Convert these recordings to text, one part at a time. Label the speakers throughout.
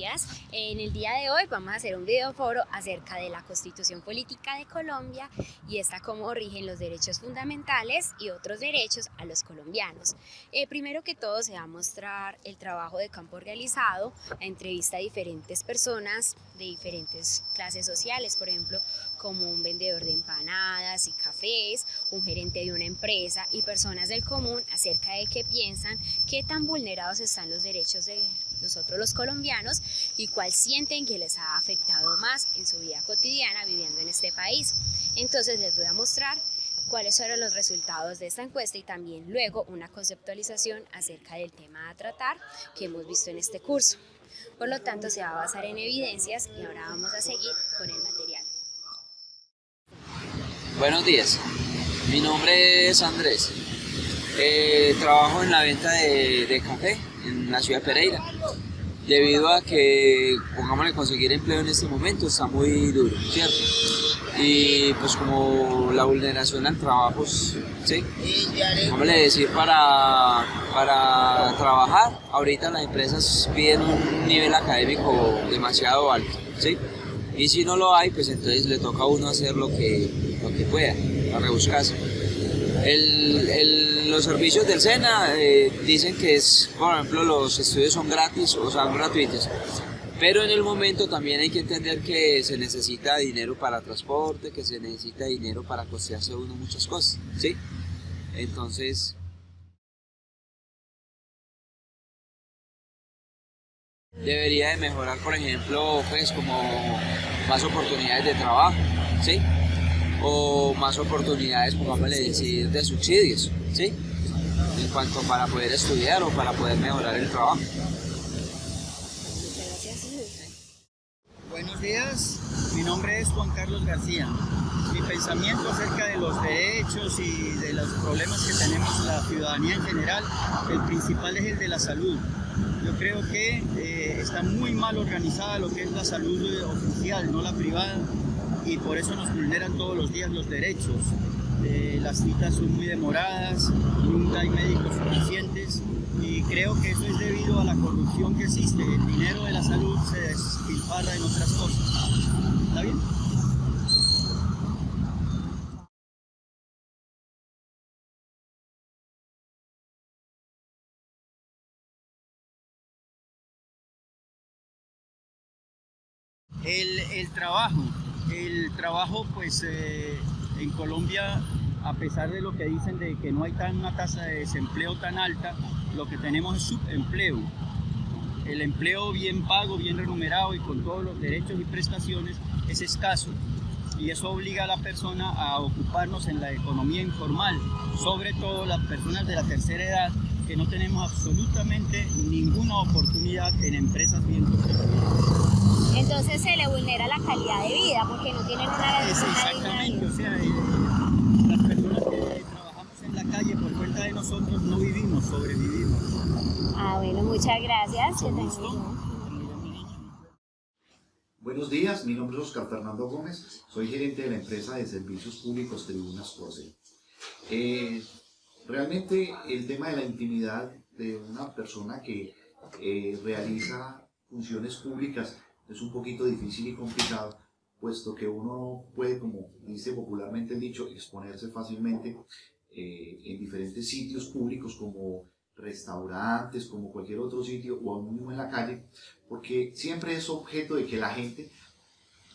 Speaker 1: días. En el día de hoy vamos a hacer un videoforo acerca de la Constitución Política de Colombia y esta cómo rigen los derechos fundamentales y otros derechos a los colombianos. Primero que todo se va a mostrar el trabajo de campo realizado, la entrevista a diferentes personas de diferentes clases sociales, por ejemplo, como un vendedor de empanadas y cafés, un gerente de una empresa y personas del común acerca de qué piensan, qué tan vulnerados están los derechos de nosotros los colombianos y cuál sienten que les ha afectado más en su vida cotidiana viviendo en este país. Entonces les voy a mostrar cuáles fueron los resultados de esta encuesta y también luego una conceptualización acerca del tema a tratar que hemos visto en este curso. Por lo tanto, se va a basar en evidencias y ahora vamos a seguir con el material.
Speaker 2: Buenos días, mi nombre es Andrés. Trabajo en la venta de café en la ciudad de Pereira. Debido a que, pongámosle, conseguir empleo en este momento está muy duro, ¿cierto? Y pues como la vulneración al trabajo, ¿sí? Pongámosle decir, para trabajar, ahorita las empresas piden un nivel académico demasiado alto, ¿sí? Y si no lo hay, pues entonces le toca a uno hacer lo que pueda, a rebuscarse. Los servicios del SENA dicen que por ejemplo, los estudios son gratis o son gratuitos, pero en el momento también hay que entender que se necesita dinero para transporte, que se necesita dinero para costearse uno muchas cosas, ¿sí? Entonces debería de mejorar, por ejemplo, pues como más oportunidades de trabajo, ¿sí? O más oportunidades, pongámosle decir, de subsidios, ¿sí? En cuanto para poder estudiar o para poder mejorar el trabajo.
Speaker 3: Buenos días, mi nombre es Juan Carlos García. Mi pensamiento acerca de los derechos y de los problemas que tenemos la ciudadanía en general, el principal es el de la salud. Yo creo que está muy mal organizada lo que es la salud oficial, no la privada, y por eso nos vulneran todos los días los derechos. Las citas son muy demoradas, nunca hay médicos suficientes y creo que eso es debido a la corrupción que existe. El dinero de la salud se despilfarra en otras cosas. ¿Está bien? El trabajo pues en Colombia, a pesar de lo que dicen de que no hay una tasa de desempleo tan alta, lo que tenemos es subempleo. El empleo bien pago, bien remunerado y con todos los derechos y prestaciones es escaso. Y eso obliga a la persona a ocuparnos en la economía informal, sobre todo las personas de la tercera edad, que no tenemos absolutamente ninguna oportunidad en empresas bien construidas.
Speaker 1: Entonces se le vulnera la calidad de vida porque no tienen una
Speaker 3: exactamente, o sea, las personas que trabajamos en la calle por cuenta de nosotros no vivimos, sobrevivimos.
Speaker 1: Bueno, muchas gracias.
Speaker 4: Buenos días, mi nombre es Oscar Fernando Gómez, soy gerente de la empresa de servicios públicos Tribunas Procel. Realmente el tema de la intimidad de una persona que realiza funciones públicas es un poquito difícil y complicado, puesto que uno puede, como dice popularmente el dicho, exponerse fácilmente en diferentes sitios públicos como restaurantes, como cualquier otro sitio o aún mismo en la calle, porque siempre es objeto de que la gente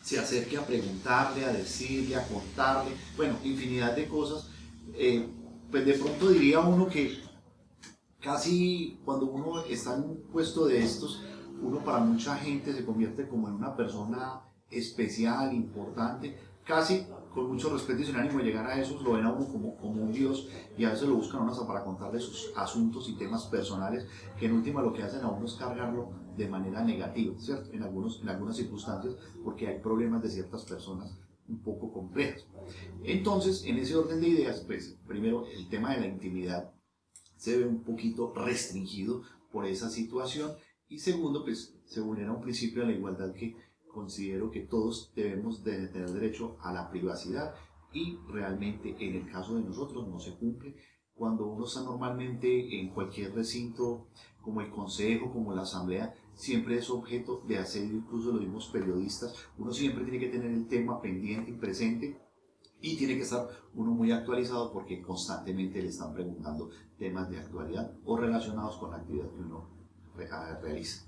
Speaker 4: se acerque a preguntarle, a decirle, a contarle, bueno, infinidad de cosas. Pues de pronto diría uno que casi cuando uno está en un puesto de estos, uno para mucha gente se convierte como en una persona especial, importante, casi con mucho respeto y sin ánimo de llegar a eso, lo ven a uno como un dios y a veces lo buscan a uno hasta para contarle sus asuntos y temas personales que en última lo que hacen a uno es cargarlo de manera negativa, ¿cierto? En algunas circunstancias, porque hay problemas de ciertas personas un poco complejas. Entonces, en ese orden de ideas, pues primero el tema de la intimidad se ve un poquito restringido por esa situación y segundo, pues se vulnera un principio de la igualdad que considero que todos debemos de tener derecho a la privacidad y realmente en el caso de nosotros no se cumple. Cuando uno está normalmente en cualquier recinto como el consejo, como la asamblea, siempre es objeto de hacer, incluso los mismos periodistas. Uno siempre tiene que tener el tema pendiente y presente, y tiene que estar uno muy actualizado porque constantemente le están preguntando temas de actualidad o relacionados con la actividad que uno realiza.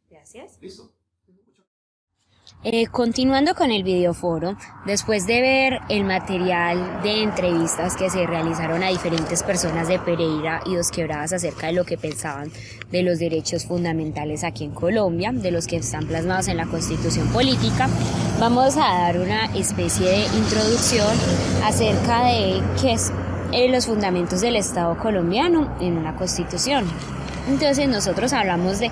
Speaker 1: Gracias.
Speaker 4: ¿Listo?
Speaker 1: Continuando con el videoforo, después de ver el material de entrevistas que se realizaron a diferentes personas de Pereira y Dos Quebradas acerca de lo que pensaban de los derechos fundamentales aquí en Colombia, de los que están plasmados en la Constitución Política, vamos a dar una especie de introducción acerca de qué es los fundamentos del Estado colombiano en una Constitución. Entonces nosotros hablamos de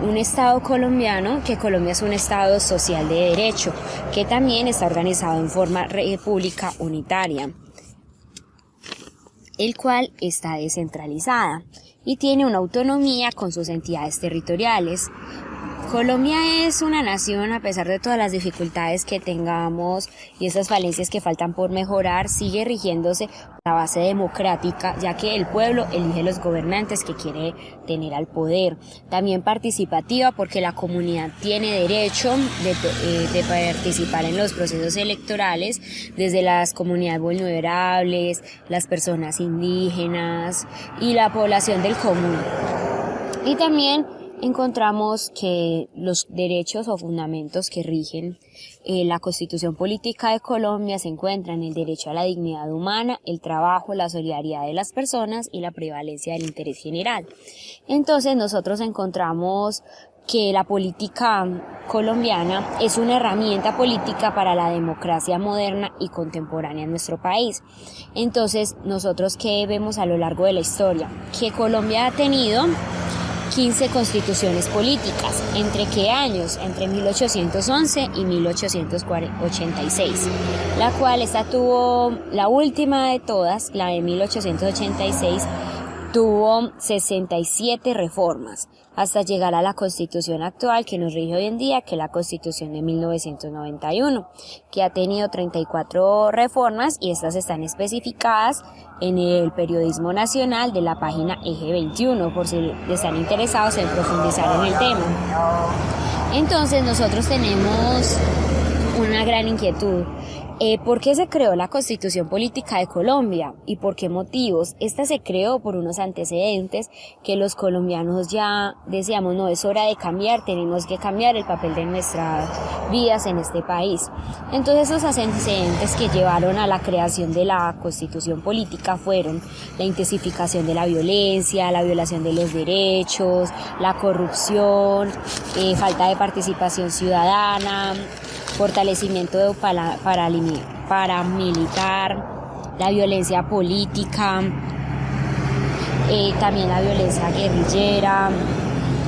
Speaker 1: un Estado colombiano, que Colombia es un Estado social de derecho, que también está organizado en forma república unitaria, el cual está descentralizada y tiene una autonomía con sus entidades territoriales. Colombia es una nación, a pesar de todas las dificultades que tengamos y esas falencias que faltan por mejorar, sigue rigiéndose por la base democrática, ya que el pueblo elige los gobernantes que quiere tener al poder. También participativa, porque la comunidad tiene derecho de participar en los procesos electorales, desde las comunidades vulnerables, las personas indígenas y la población del común. Y también encontramos que los derechos o fundamentos que rigen la Constitución Política de Colombia se encuentran el derecho a la dignidad humana, el trabajo, la solidaridad de las personas y la prevalencia del interés general. Entonces nosotros encontramos que la política colombiana es una herramienta política para la democracia moderna y contemporánea en nuestro país. Entonces nosotros, ¿qué vemos a lo largo de la historia? Que Colombia ha tenido 15 constituciones políticas. ¿Entre qué años? Entre 1811 y 1886, la cual esta tuvo, la última de todas, la de 1886, tuvo 67 reformas, hasta llegar a la Constitución actual que nos rige hoy en día, que es la Constitución de 1991, que ha tenido 34 reformas y estas están especificadas en el periodismo nacional de la página Eje 21, por si están interesados en profundizar en el tema. Entonces nosotros tenemos una gran inquietud. ¿Por qué se creó la Constitución Política de Colombia y por qué motivos? Esta se creó por unos antecedentes que los colombianos ya decíamos, no, es hora de cambiar, tenemos que cambiar el papel de nuestras vidas en este país. Entonces esos antecedentes que llevaron a la creación de la Constitución Política fueron la intensificación de la violencia, la violación de los derechos, la corrupción, falta de participación ciudadana, fortalecimiento paramilitar, la violencia política, también la violencia guerrillera,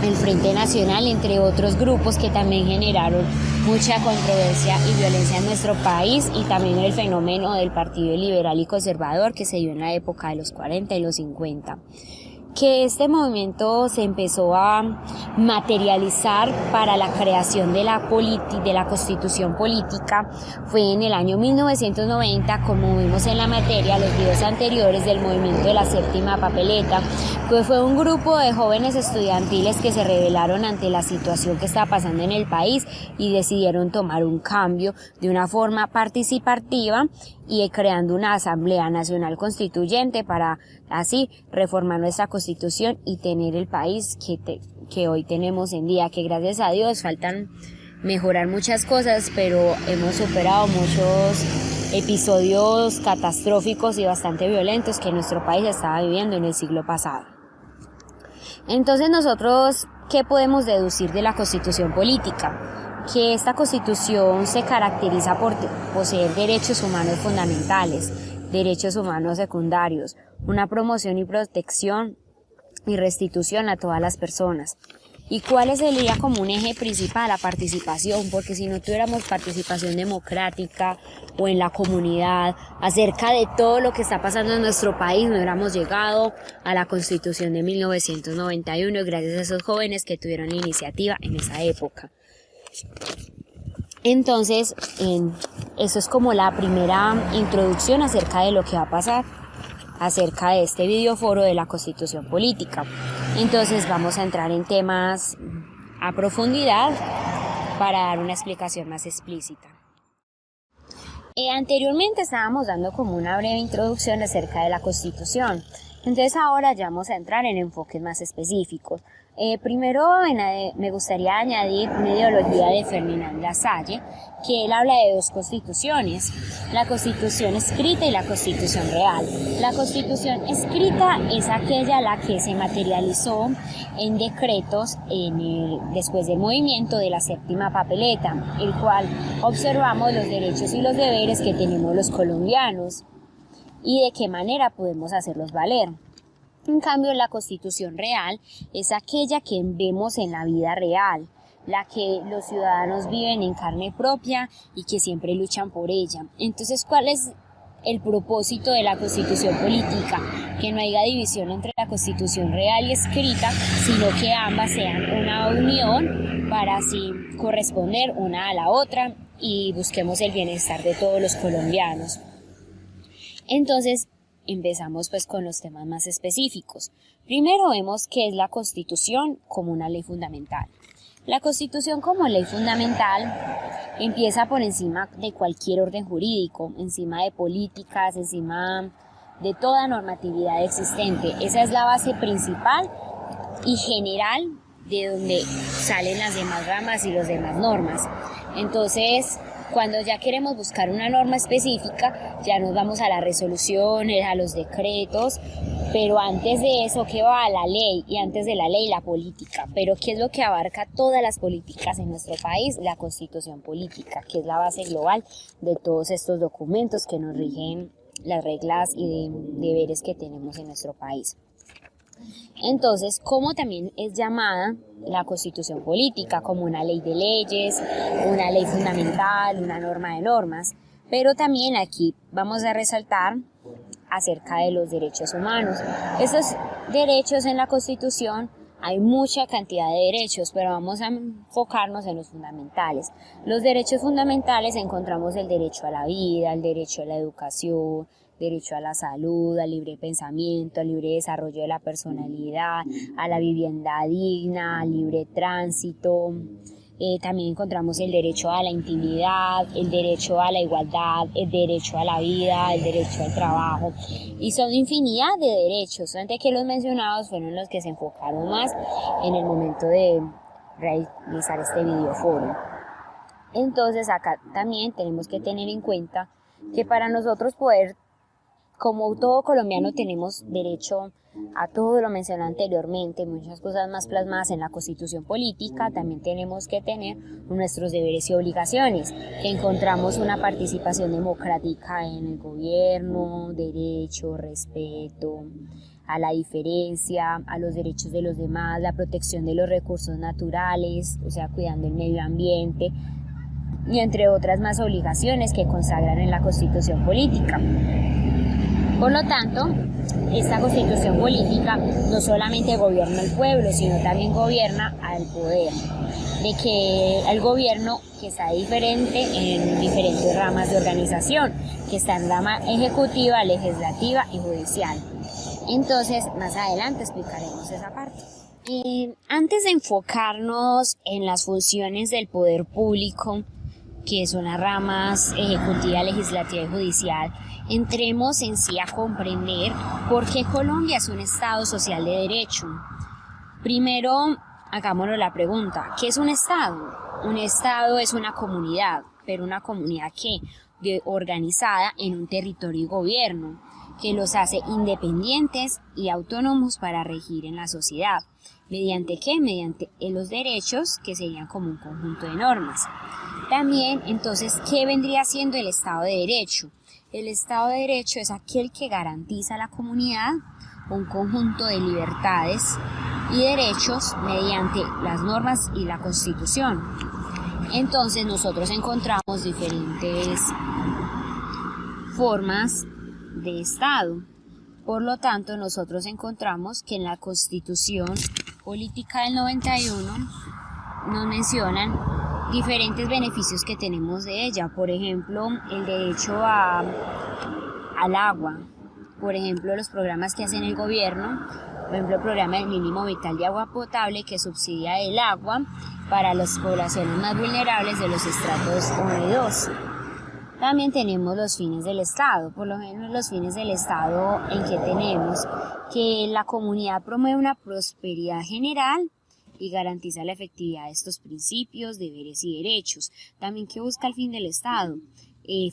Speaker 1: el Frente Nacional, entre otros grupos que también generaron mucha controversia y violencia en nuestro país, y también el fenómeno del Partido Liberal y Conservador que se dio en la época de los 40 y los 50. Que este movimiento se empezó a materializar para la creación de la Constitución Política fue en el año 1990, como vimos en la materia, los videos anteriores, del movimiento de la séptima papeleta, que fue un grupo de jóvenes estudiantiles que se rebelaron ante la situación que estaba pasando en el país y decidieron tomar un cambio de una forma participativa y creando una Asamblea Nacional Constituyente para así reformar nuestra Constitución y tener el país que hoy tenemos en día, que gracias a Dios faltan mejorar muchas cosas, pero hemos superado muchos episodios catastróficos y bastante violentos que nuestro país estaba viviendo en el siglo pasado. Entonces nosotros, ¿qué podemos deducir de la Constitución Política? Que esta Constitución se caracteriza por poseer derechos humanos fundamentales, derechos humanos secundarios, una promoción y protección y restitución a todas las personas. ¿Y cuál sería como un eje principal? La participación, porque si no tuviéramos participación democrática o en la comunidad acerca de todo lo que está pasando en nuestro país, no hubiéramos llegado a la Constitución de 1991 gracias a esos jóvenes que tuvieron la iniciativa en esa época. Entonces, eso es como la primera introducción acerca de lo que va a pasar, acerca de este videoforo de la Constitución Política. Entonces vamos a entrar en temas a profundidad para dar una explicación más explícita. Anteriormente estábamos dando como una breve introducción acerca de la Constitución. Entonces ahora ya vamos a entrar en enfoques más específicos. Primero me gustaría añadir una ideología de Ferdinand Lassalle, que él habla de dos constituciones, la Constitución escrita y la Constitución real. La Constitución escrita es aquella la que se materializó en decretos después del movimiento de la séptima papeleta, el cual observamos los derechos y los deberes que tenemos los colombianos y de qué manera podemos hacerlos valer. En cambio, la Constitución real es aquella que vemos en la vida real, la que los ciudadanos viven en carne propia y que siempre luchan por ella. Entonces, ¿cuál es el propósito de la Constitución política? Que no haya división entre la Constitución real y escrita, sino que ambas sean una unión para así corresponder una a la otra y busquemos el bienestar de todos los colombianos. Entonces, empezamos pues con los temas más específicos. Primero vemos qué es la Constitución como una ley fundamental. La Constitución como ley fundamental empieza por encima de cualquier orden jurídico, encima de políticas, encima de toda normatividad existente. Esa es la base principal y general de donde salen las demás ramas y las demás normas. Entonces, cuando ya queremos buscar una norma específica, ya nos vamos a las resoluciones, a los decretos, pero antes de eso, ¿qué va? La ley, y antes de la ley, la política. Pero ¿qué es lo que abarca todas las políticas en nuestro país? La Constitución política, que es la base global de todos estos documentos que nos rigen las reglas y deberes que tenemos en nuestro país. Entonces, como también es llamada la Constitución política, como una ley de leyes, una ley fundamental, una norma de normas, pero también aquí vamos a resaltar acerca de los derechos humanos. Estos derechos en la Constitución, hay mucha cantidad de derechos, pero vamos a enfocarnos en los fundamentales. Los derechos fundamentales encontramos el derecho a la vida, el derecho a la educación, derecho a la salud, al libre pensamiento, al libre desarrollo de la personalidad, a la vivienda digna, al libre tránsito. También encontramos el derecho a la intimidad, el derecho a la igualdad, el derecho a la vida, el derecho al trabajo. Y son infinidad de derechos. Antes que los mencionados fueron los que se enfocaron más en el momento de realizar este videoforo. Entonces acá también tenemos que tener en cuenta que para nosotros poder, como todo colombiano, tenemos derecho a todo lo mencionado anteriormente, muchas cosas más plasmadas en la Constitución política. También tenemos que tener nuestros deberes y obligaciones, que encontramos una participación democrática en el gobierno, derecho, respeto a la diferencia, a los derechos de los demás, la protección de los recursos naturales, o sea, cuidando el medio ambiente, y entre otras más obligaciones que consagran en la Constitución política. Por lo tanto, esta Constitución política no solamente gobierna al pueblo, sino también gobierna al poder, de que el gobierno que está diferente en diferentes ramas de organización, que está en rama ejecutiva, legislativa y judicial. Entonces, más adelante explicaremos esa parte. Antes de enfocarnos en las funciones del poder público, que son las ramas ejecutiva, legislativa y judicial, entremos en sí a comprender por qué Colombia es un Estado social de derecho. Primero, hagámonos la pregunta, ¿qué es un Estado? Un Estado es una comunidad, pero una comunidad organizada en un territorio y gobierno, que los hace independientes y autónomos para regir en la sociedad. ¿Mediante qué? Mediante los derechos, que serían como un conjunto de normas. También, entonces, ¿qué vendría siendo el Estado de Derecho? El Estado de Derecho es aquel que garantiza a la comunidad un conjunto de libertades y derechos mediante las normas y la Constitución. Entonces, nosotros encontramos diferentes formas de Estado. Por lo tanto, nosotros encontramos que en la Constitución Política del 91 nos mencionan diferentes beneficios que tenemos de ella. Por ejemplo, el derecho al agua. Por ejemplo, los programas que hacen el gobierno Por ejemplo, el programa del mínimo vital de agua potable, que subsidia el agua para las poblaciones más vulnerables de los estratos 1 y 2. También tenemos los fines del Estado. Por lo menos los fines del Estado en que tenemos que la comunidad promueve una prosperidad general y garantiza la efectividad de estos principios, deberes y derechos. También que busca el fin del Estado,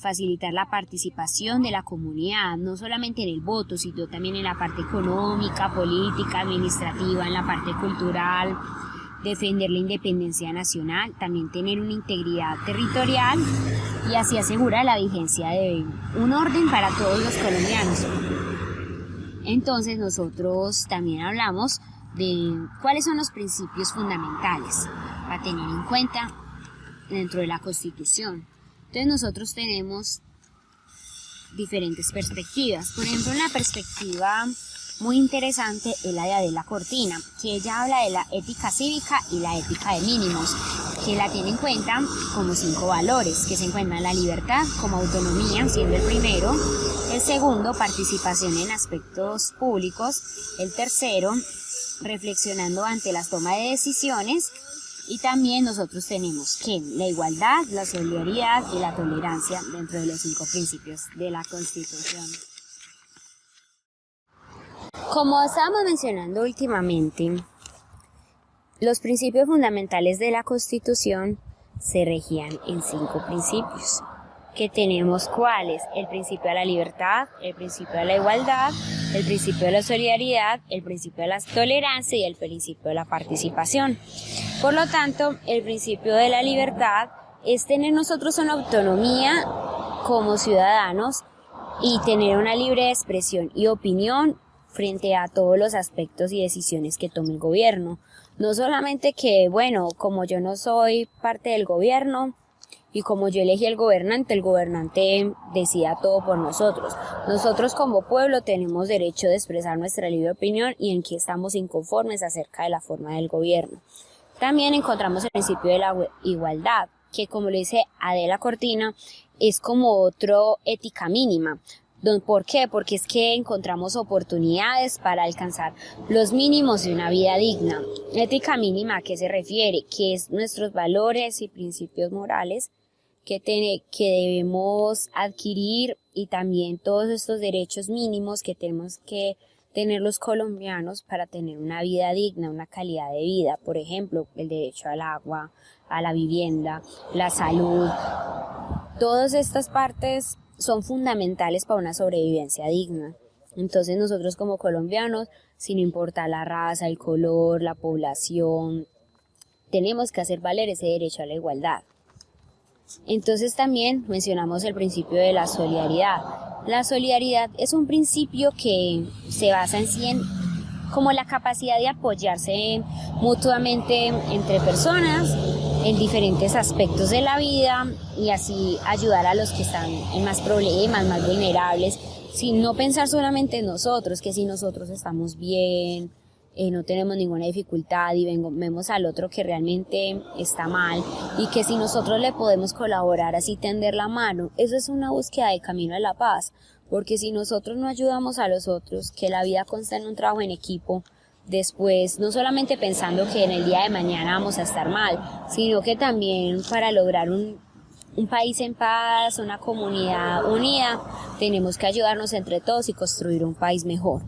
Speaker 1: facilitar la participación de la comunidad, no solamente en el voto, sino también en la parte económica, política, administrativa, en la parte cultural, defender la independencia nacional, también tener una integridad territorial y así asegura la vigencia de un orden para todos los colombianos. Entonces nosotros también hablamos de cuáles son los principios fundamentales a tener en cuenta dentro de la Constitución. Entonces nosotros tenemos diferentes perspectivas. Por ejemplo, una perspectiva muy interesante es la de Adela Cortina, que ella habla de la ética cívica y la ética de mínimos, que la tiene en cuenta como 5 valores, que se encuentran la libertad como autonomía, siendo el primero, el segundo, participación en aspectos públicos, el tercero, reflexionando ante las tomas de decisiones, y también nosotros tenemos que la igualdad, la solidaridad y la tolerancia dentro de los 5 principios de la Constitución. Como estábamos mencionando últimamente, los principios fundamentales de la Constitución se regían en 5 principios, que tenemos cuáles: el principio de la libertad, el principio de la igualdad, el principio de la solidaridad, el principio de la tolerancia y el principio de la participación. Por lo tanto, el principio de la libertad es tener nosotros una autonomía como ciudadanos y tener una libre expresión y opinión frente a todos los aspectos y decisiones que tome el gobierno. No solamente que, bueno, como yo no soy parte del gobierno y como yo elegí el gobernante decida todo por nosotros. Nosotros como pueblo tenemos derecho de expresar nuestra libre opinión y en qué estamos inconformes acerca de la forma del gobierno. También encontramos el principio de la igualdad, que como lo dice Adela Cortina, es como otro ética mínima. ¿Por qué? Porque es que encontramos oportunidades para alcanzar los mínimos de una vida digna. Ética mínima, ¿a qué se refiere? Que es nuestros valores y principios morales que debemos adquirir, y también todos estos derechos mínimos que tenemos que tener los colombianos para tener una vida digna, una calidad de vida. Por ejemplo, el derecho al agua, a la vivienda, la salud. Todas estas partes son fundamentales para una sobrevivencia digna. Entonces nosotros como colombianos, sin importar la raza, el color, la población, tenemos que hacer valer ese derecho a la igualdad. Entonces también mencionamos el principio de la solidaridad. La solidaridad es un principio que se basa en sí en como la capacidad de apoyarse mutuamente entre personas en diferentes aspectos de la vida y así ayudar a los que están en más problemas, más vulnerables, sin no pensar solamente en nosotros, que si nosotros estamos bien, no tenemos ninguna dificultad y vemos al otro que realmente está mal y que si nosotros le podemos colaborar, así tender la mano. Eso es una búsqueda de camino a la paz, porque si nosotros no ayudamos a los otros, que la vida consta en un trabajo en equipo, después no solamente pensando que en el día de mañana vamos a estar mal, sino que también para lograr un país en paz, una comunidad unida, tenemos que ayudarnos entre todos y construir un país mejor.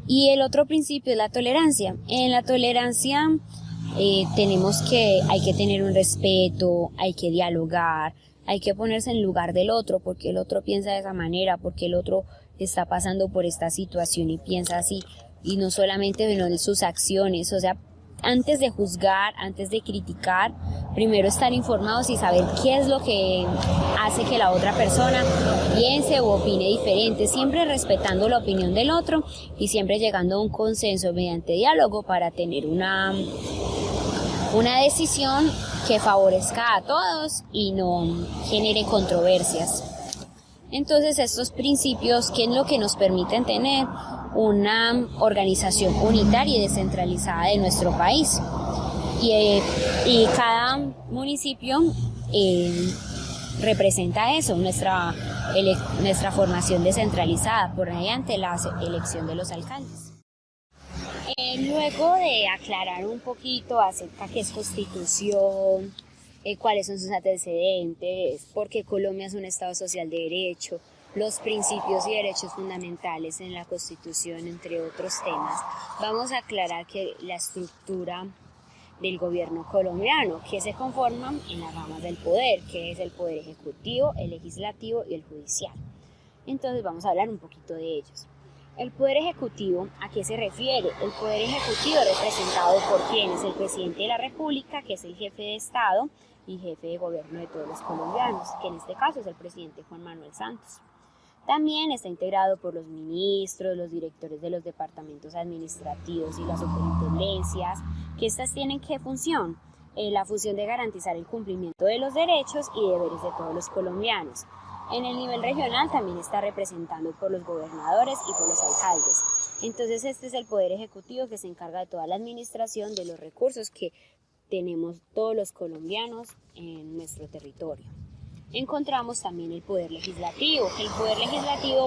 Speaker 1: Y el otro principio es la tolerancia. En la tolerancia hay que tener un respeto, hay que dialogar, hay que ponerse en lugar del otro, porque el otro piensa de esa manera, porque el otro está pasando por esta situación y piensa así, y no solamente en sus acciones. O sea, antes de juzgar, antes de criticar, primero estar informados y saber qué es lo que hace que la otra persona piense o opine diferente, siempre respetando la opinión del otro y siempre llegando a un consenso mediante diálogo para tener una decisión que favorezca a todos y no genere controversias. Entonces estos principios, ¿qué es lo que nos permiten tener una organización unitaria y descentralizada de nuestro país? Y cada municipio representa eso, nuestra formación descentralizada por mediante la elección de los alcaldes. Luego de aclarar un poquito acerca qué es constitución, cuáles son sus antecedentes, por qué Colombia es un Estado social de derecho, los principios y derechos fundamentales en la Constitución, entre otros temas, vamos a aclarar que la estructura del gobierno colombiano, que se conforman en las ramas del poder, que es el poder ejecutivo, el legislativo y el judicial. Entonces vamos a hablar un poquito de ellos. El poder ejecutivo, ¿a qué se refiere? El poder ejecutivo es representado por quien es el presidente de la República, que es el jefe de Estado y jefe de gobierno de todos los colombianos, que en este caso es el presidente Juan Manuel Santos. También está integrado por los ministros, los directores de los departamentos administrativos y las superintendencias, que estas tienen ¿qué función? La función de garantizar el cumplimiento de los derechos y deberes de todos los colombianos. En el nivel regional también está representado por los gobernadores y por los alcaldes. Entonces este es el poder ejecutivo que se encarga de toda la administración de los recursos que tenemos todos los colombianos en nuestro territorio. Encontramos también el poder legislativo,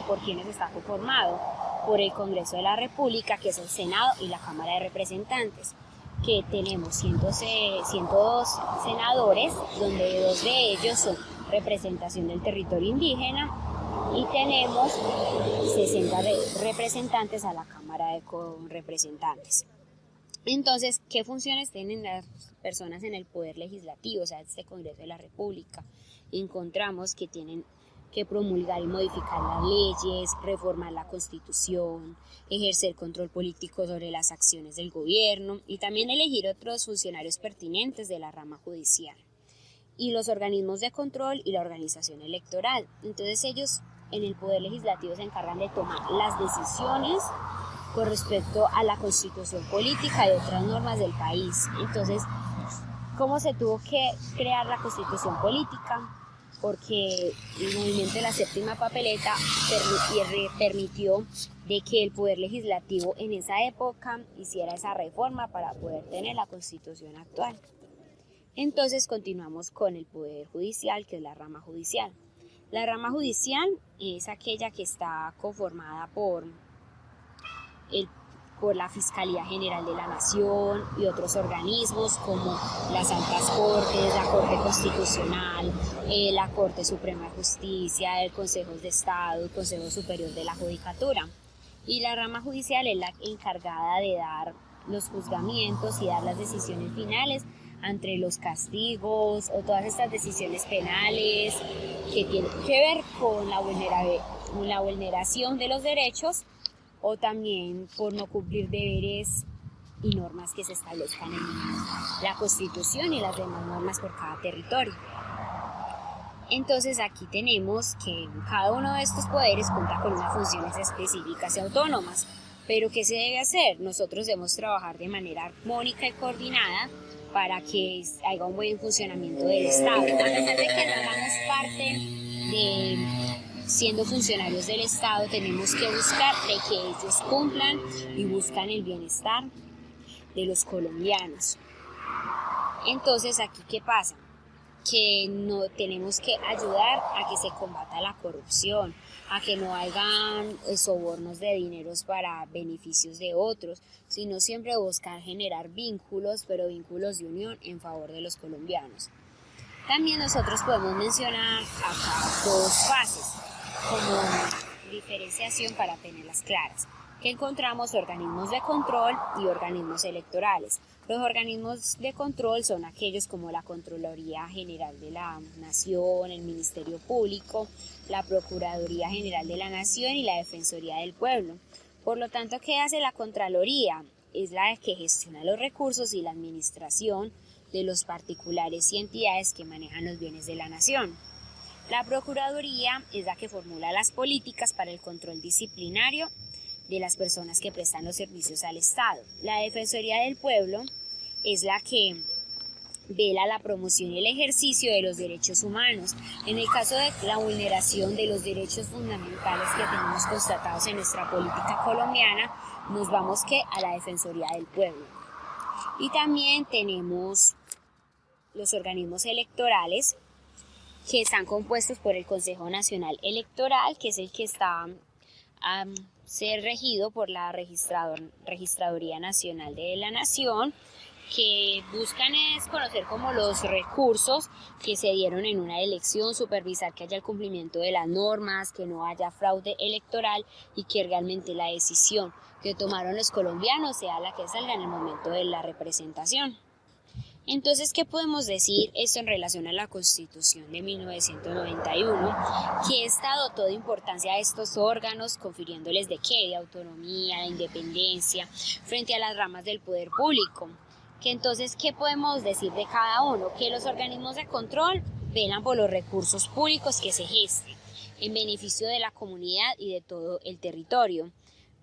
Speaker 1: por quienes está conformado por el Congreso de la República, que es el Senado y la Cámara de Representantes, que tenemos 102 senadores, donde 2 de ellos son representación del territorio indígena, y tenemos 60 representantes a la Cámara de Representantes. Entonces, ¿qué funciones tienen las personas en el poder legislativo, o sea, este Congreso de la República? Encontramos que tienen que promulgar y modificar las leyes, reformar la Constitución, ejercer control político sobre las acciones del gobierno y también elegir otros funcionarios pertinentes de la rama judicial y los organismos de control y la organización electoral. Entonces ellos en el poder legislativo se encargan de tomar las decisiones con respecto a la constitución política y otras normas del país. Entonces, ¿cómo se tuvo que crear la constitución política? Porque el movimiento de la séptima papeleta permitió de que el poder legislativo en esa época hiciera esa reforma para poder tener la constitución actual. Entonces continuamos con el poder judicial, que es la rama judicial. La rama judicial es aquella que está conformada por la Fiscalía General de la Nación y otros organismos como las Altas Cortes, la Corte Constitucional, la Corte Suprema de Justicia, el Consejo de Estado, el Consejo Superior de la Judicatura. Y la rama judicial es la encargada de dar los juzgamientos y dar las decisiones finales ante los castigos o todas estas decisiones penales que tienen que ver con la vulneración de los derechos o también por no cumplir deberes y normas que se establezcan en la Constitución y las demás normas por cada territorio. Entonces aquí tenemos que cada uno de estos poderes cuenta con unas funciones específicas y autónomas, pero ¿qué se debe hacer? Nosotros debemos trabajar de manera armónica y coordinada para que haya un buen funcionamiento del Estado. A pesar de que no hagamos parte de siendo funcionarios del Estado, tenemos que buscar de que ellos cumplan y buscan el bienestar de los colombianos. Entonces, ¿aquí qué pasa? Que no tenemos que ayudar a que se combata la corrupción, a que no hagan sobornos de dineros para beneficios de otros, sino siempre buscar generar vínculos, pero vínculos de unión en favor de los colombianos. También nosotros podemos mencionar acá 2 fases como diferenciación para tenerlas claras, que encontramos organismos de control y organismos electorales. Los organismos de control son aquellos como la Contraloría General de la Nación, el Ministerio Público, la Procuraduría General de la Nación y la Defensoría del Pueblo. Por lo tanto, ¿qué hace la Contraloría? Es la que gestiona los recursos y la administración de los particulares y entidades que manejan los bienes de la nación. La Procuraduría es la que formula las políticas para el control disciplinario de las personas que prestan los servicios al Estado. La Defensoría del Pueblo es la que vela la promoción y el ejercicio de los derechos humanos. En el caso de la vulneración de los derechos fundamentales que tenemos constatados en nuestra política colombiana, nos vamos a la Defensoría del Pueblo. Y también tenemos los organismos electorales, que están compuestos por el Consejo Nacional Electoral, que es el que está a ser regido por la Registraduría Nacional de la Nación, que buscan es conocer como los recursos que se dieron en una elección, supervisar que haya el cumplimiento de las normas, que no haya fraude electoral y que realmente la decisión que tomaron los colombianos sea la que salga en el momento de la representación. Entonces, ¿qué podemos decir esto en relación a la Constitución de 1991? Que esta dotó de importancia a estos órganos, confiriéndoles ¿de qué? De autonomía, de independencia, frente a las ramas del poder público. Que entonces, ¿qué podemos decir de cada uno? Que los organismos de control velan por los recursos públicos que se gesten en beneficio de la comunidad y de todo el territorio.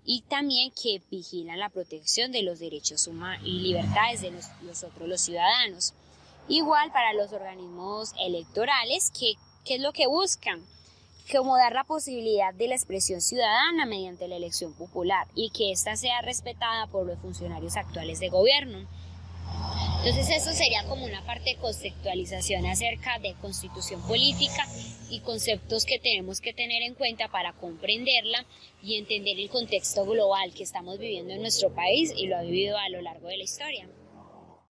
Speaker 1: Y también que vigilan la protección de los derechos humanos y libertades de los ciudadanos. Igual para los organismos electorales, ¿qué es lo que buscan? Como dar la posibilidad de la expresión ciudadana mediante la elección popular y que ésta sea respetada por los funcionarios actuales de gobierno. Entonces eso sería como una parte de conceptualización acerca de constitución política y conceptos que tenemos que tener en cuenta para comprenderla y entender el contexto global que estamos viviendo en nuestro país y lo ha vivido a lo largo de la historia.